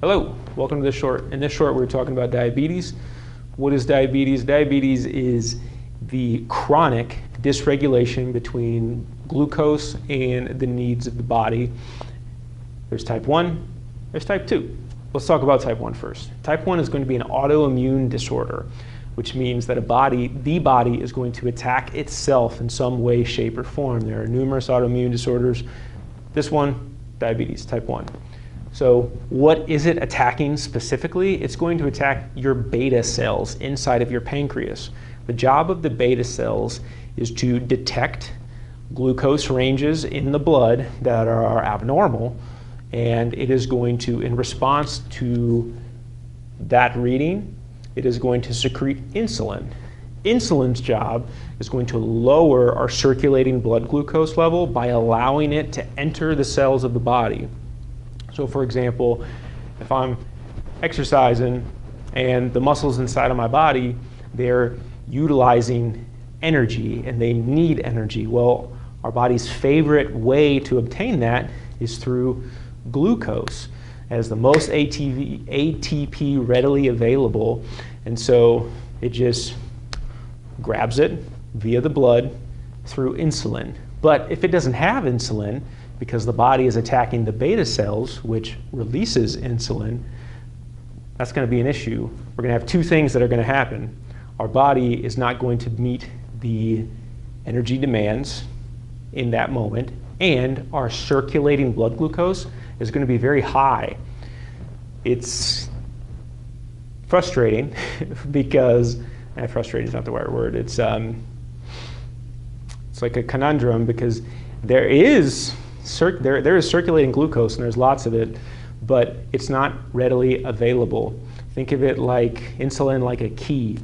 Hello, welcome to this short. In this short, we're talking about diabetes. What is diabetes? Diabetes is the chronic dysregulation between glucose and the needs of the body. There's type 1, there's type 2. Let's talk about type 1 first. Type 1 is going to be an autoimmune disorder, which means that the body is going to attack itself in some way, shape, or form. There are numerous autoimmune disorders. This one, diabetes, type 1. So what is it attacking specifically? It's going to attack your beta cells inside of your pancreas. The job of the beta cells is to detect glucose ranges in the blood that are abnormal, and it is going to, in response to that reading, it is going to secrete insulin. Insulin's job is going to lower our circulating blood glucose level by allowing it to enter the cells of the body. So for example, if I'm exercising and the muscles inside of my body, they're utilizing energy and they need energy. Well, our body's favorite way to obtain that is through glucose as the most ATP readily available. And so it just grabs it via the blood through insulin. But if it doesn't have insulin, because the body is attacking the beta cells, which releases insulin, that's going to be an issue. We're going to have two things that are going to happen. Our body is not going to meet the energy demands in that moment, and our circulating blood glucose is going to be very high. It's frustrating because, frustrating is not the right word, it's like a conundrum because there is circulating glucose and there's lots of it, but it's not readily available. Think of it like insulin, like a key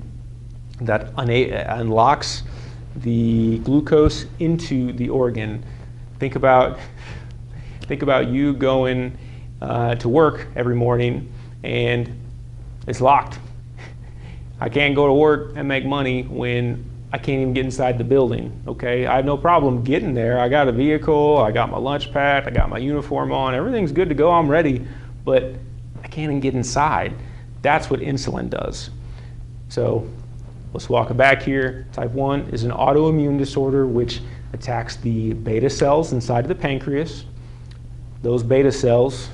that unlocks the glucose into the organ. Think about you going to work every morning and it's locked. I can't go to work and make money when I can't even get inside the building, okay? I have no problem getting there. I got a vehicle, I got my lunch packed, I got my uniform on, everything's good to go, I'm ready, but I can't even get inside. That's what insulin does. So let's walk it back here. Type 1 is an autoimmune disorder which attacks the beta cells inside of the pancreas. Those beta cells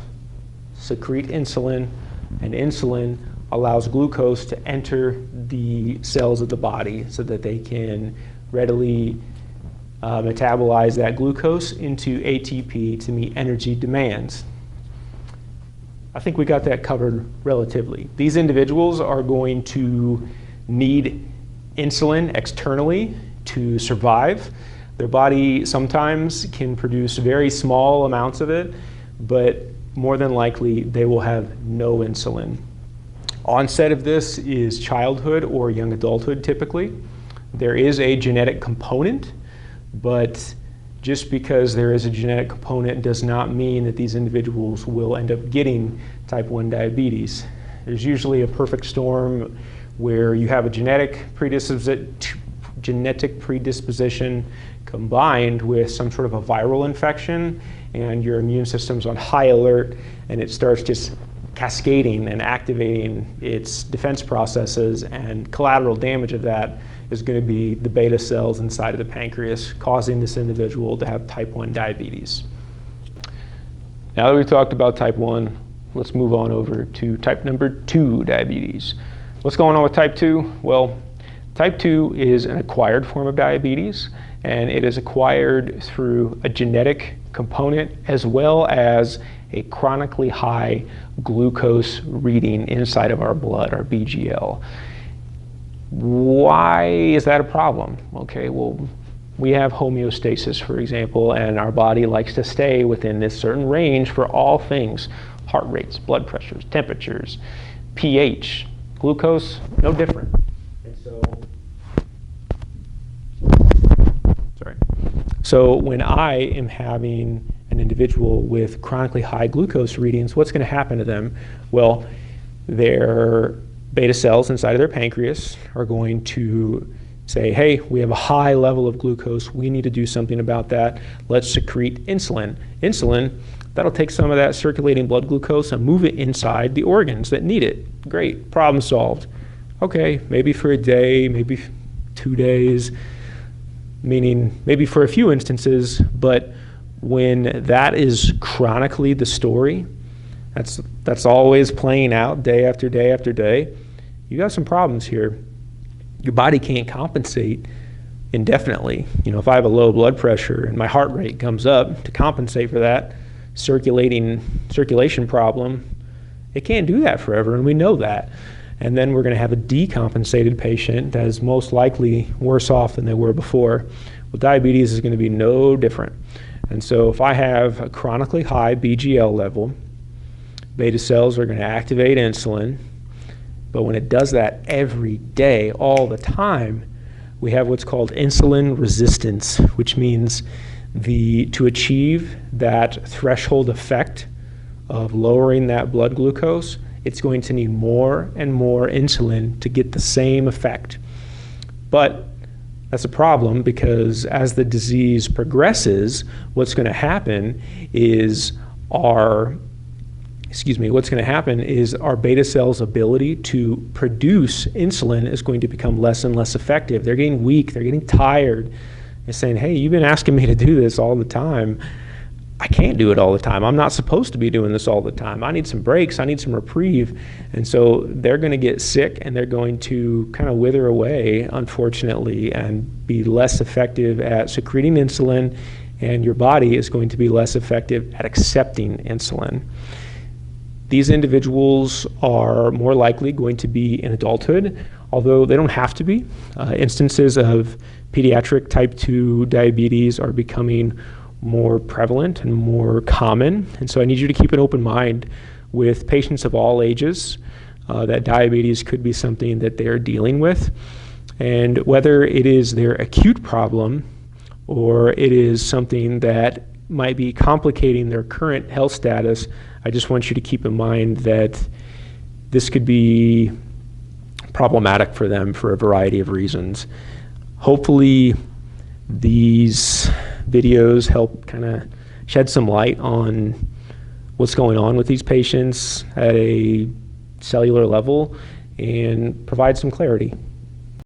secrete insulin, and insulin allows glucose to enter the cells of the body so that they can readily metabolize that glucose into ATP to meet energy demands. I think we got that covered relatively. These individuals are going to need insulin externally to survive. Their body sometimes can produce very small amounts of it, but more than likely they will have no insulin. Onset of this is childhood or young adulthood typically. There is a genetic component, but just because there is a genetic component does not mean that these individuals will end up getting type 1 diabetes. There's usually a perfect storm where you have a genetic predisposition combined with some sort of a viral infection, and your immune system's on high alert, and it starts just cascading and activating its defense processes, and collateral damage of that is going to be the beta cells inside of the pancreas, causing this individual to have type 1 diabetes. Now that we've talked about type 1, let's move on over to type number 2 diabetes. What's going on with type 2? Well, type 2 is an acquired form of diabetes, and it is acquired through a genetic component as well as a chronically high glucose reading inside of our blood, our BGL. Why is that a problem? Okay, well, we have homeostasis, for example, and our body likes to stay within this certain range for all things: heart rates, blood pressures, temperatures, pH, glucose, no different. And so when I am having an individual with chronically high glucose readings, what's going to happen to them? Well, their beta cells inside of their pancreas are going to say, hey, we have a high level of glucose, we need to do something about that, let's secrete insulin. Insulin That'll take some of that circulating blood glucose and move it inside the organs that need it. Great, problem solved. Okay, maybe for a day, maybe 2 days, meaning maybe for a few instances, but when that is chronically the story, that's always playing out day after day after day, you got some problems here. Your body can't compensate indefinitely. If I have a low blood pressure and my heart rate comes up, to compensate for that circulation problem, it can't do that forever, and we know that. And then we're going to have a decompensated patient that is most likely worse off than they were before. Well, diabetes is going to be no different. And so if I have a chronically high BGL level, beta cells are going to activate insulin, but when it does that every day, all the time, we have what's called insulin resistance, which means to achieve that threshold effect of lowering that blood glucose, it's going to need more and more insulin to get the same effect. But that's a problem, because as the disease progresses, what's going to happen is our beta cells' ability to produce insulin is going to become less and less effective. They're getting weak, they're getting tired. They're saying, hey, you've been asking me to do this all the time. I can't do it all the time. I'm not supposed to be doing this all the time. I need some breaks. I need some reprieve. And so they're going to get sick, and they're going to kind of wither away, unfortunately, and be less effective at secreting insulin, and your body is going to be less effective at accepting insulin. These individuals are more likely going to be in adulthood, although they don't have to be. Instances of pediatric type 2 diabetes are becoming more prevalent and more common. And so I need you to keep an open mind with patients of all ages that diabetes could be something that they're dealing with. And whether it is their acute problem or it is something that might be complicating their current health status, I just want you to keep in mind that this could be problematic for them for a variety of reasons. Hopefully these videos help kind of shed some light on what's going on with these patients at a cellular level and provide some clarity.